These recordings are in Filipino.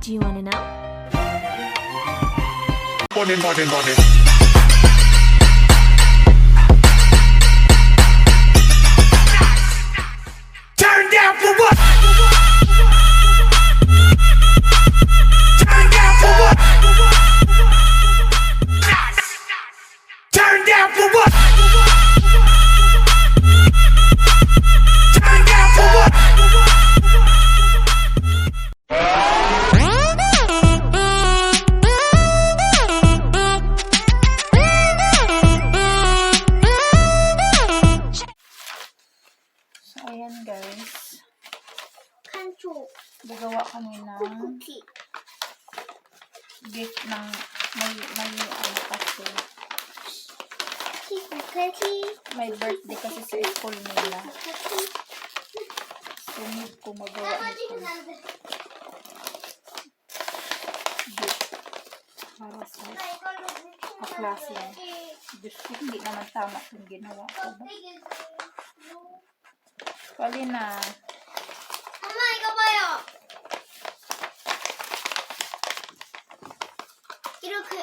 Do you want to know? Morning. Turn down for what? Turn down for what? Turn down for what? Turn down for what? So, ayan guys. Kancho. Gagawa kami ng Cookie. gift ng may ano kasi. Cookie. May birthday kasi sa school nila. Cookie. So, need ko magawa nito. Gift. Para sa kaklase. Diyos ko, hindi naman tama yung ginawa ko ba? Pali na. 엄마 이거 봐요. 이렇게.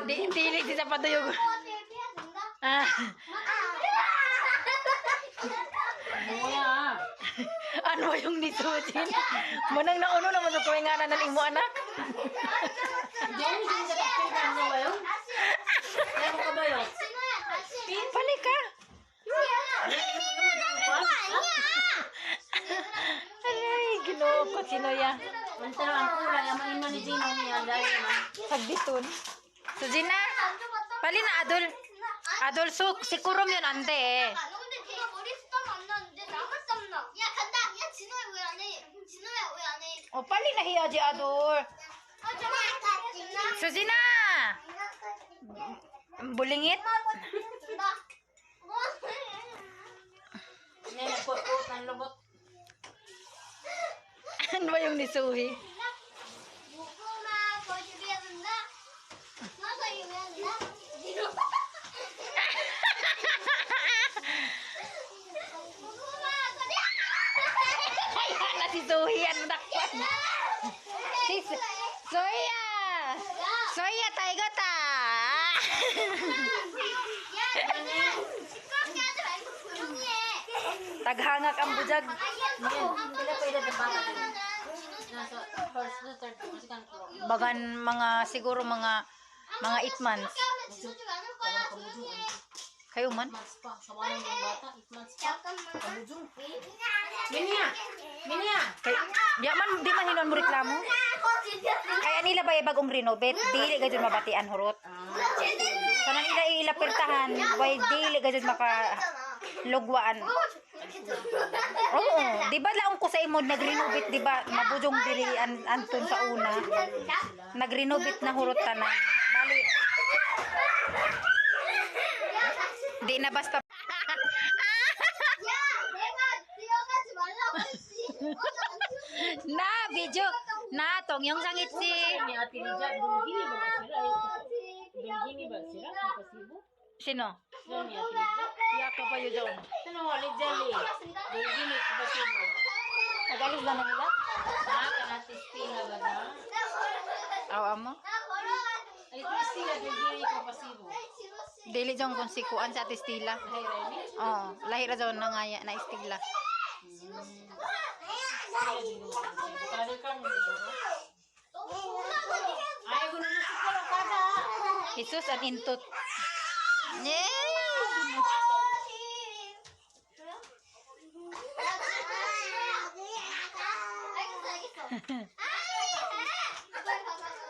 Dili di sa patuyog. Ah. Ano yung nisutin? Manang nauno naman sa kuwinganan ng imo anak. Balik ka. Ay, ginoo ko sinoya. Sagditon. So, Gina, pali na Adol. Adol, so, si Kurom yun, ante eh. 근데 걔가 머리 숱하면 안 나는데 나만 땀나. 야 간다. 야 진호야 왜 안 해? 진호야 왜 안 해? O, pali na hiya, di Adol. So, Gina! Bulingit? Ano ba yung nisuhi? 무궁화 거시기야 된다. 나서 이거 해야 된다. 무궁화 거시. Kaya na si Zoe, ano nakpan? Si Zoya! Zoya, tayo ta! 야, 시끄럽게 하지 말고 조용히 해. Taghangak ang bujag. Bagan mga, siguro mga 8 months. Kayo man? Di man hinon mo reklamo? Kaya nila ba bagong renovate? Dili gajud mabatian hurot. Kanang ila ilapirtahan, way dili gajud maka lugwaan. Oo, di ba laong ko sa imo nagrenovate, di ba? Mabujong diri anton sa una. Nagrenovate na hurot tanan. Bali. Di na basta na video na tong yung sangit si Gini ba sila? Ang pasibo? Sino? Yan niya, Tita. Iya ka pa yun doon. Ano, walit jali. Gini ko pasibo. Nagalis na nila? Ha? Kanatistila ba na? Awa mo? Ay, tistila, gini ko pasibo. Dili jong kung sikuan sa Tistila. Ay, Remy. Oo, lahira jong nangaya na Istila. Kali ka mo dito. Ay, ko naman sa kalokada. Jesus an intot. Yeah!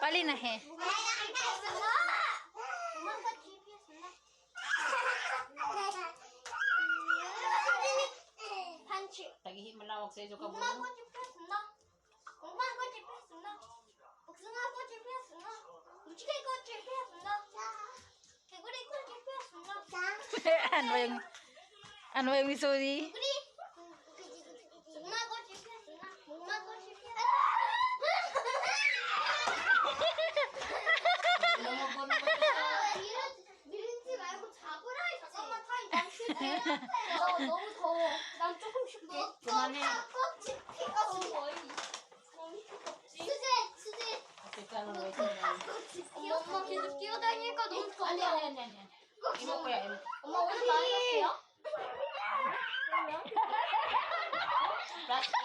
Pali na he. 반칙. Tagihi malawak sa iso ka bulo. 복숭아꽃이 피었습니다. 공방꽃이 피었습니다. 복숭아꽃이 피었습니다. 무지개꽃이 피었습니다. 개구리꽃이 피었습니다. Ano yung misuri? 개구리. 복숭아꽃이 피었습니다. 복숭아꽃이 피었습니다. Lumabon mo ito. 밀지 말고 잡으라 했지. 잠깐만 타임 멈추지. 너무 더워. 난 조금 쉴게. 그만해. 껍질 피가 뭐야? 수제. Teka lang, wait lang. 엄마 계속 뛰어다니니까 너무 더워. Ayan. Imo ko yan. 엄마 오늘 많이 갔어요? Plus 8.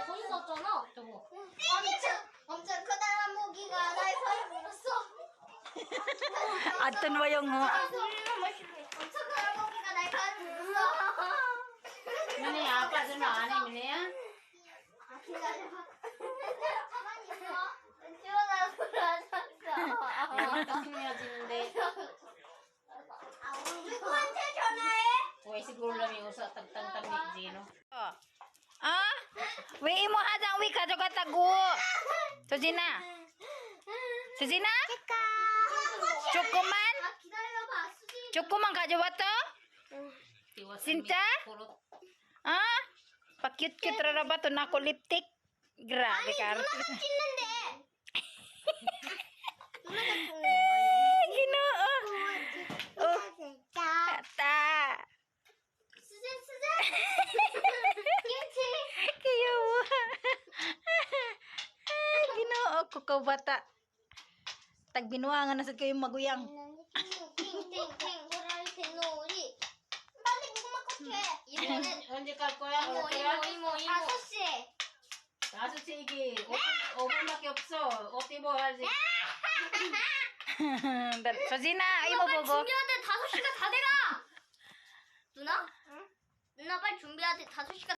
돈 썼잖아. Ito mo. 엄청 커다란 모기가 나의 팔을 물었어. Adton mo yung 엄청 커다란 모기가 나의 팔을 물었어. Mani, apa sa mga anay mo niya? 기다려봐. 가만히 있어. 뛰어나서 돌아졌어. Ayan, kasi niya sinunde. 누구한테 전화해? Uy, siguro lang yung usa tagtang-tang ni Gino. Ah? Wi mo hadang wi kadto ka tago. Sujina. Sujina? Chukuman? 기다려봐. 수지. Chukuman ka jawa to? Tiwas Sinta? Purot. Ah? Pa-cute-cute ra ba to na ko lipstick? Grabe ka. 찍는데. Ginoo. Oh, ta. 수제. 김치. Kayo. Ginoo ko ka bata. Tagbinuangan na sad kayo maguyang. 띵띵띵 호라이팬 놀이. 빨리 고구마 컷해. 이모는 Hindi ka kuya, 이모 5시. Kaso sige, open na kiopso. Oti mo, hazi. Sujina, ay mo bogo. 준비하는데 5시가 다 돼가. 누나? 응? 누나 빨리 준비하는데 5시가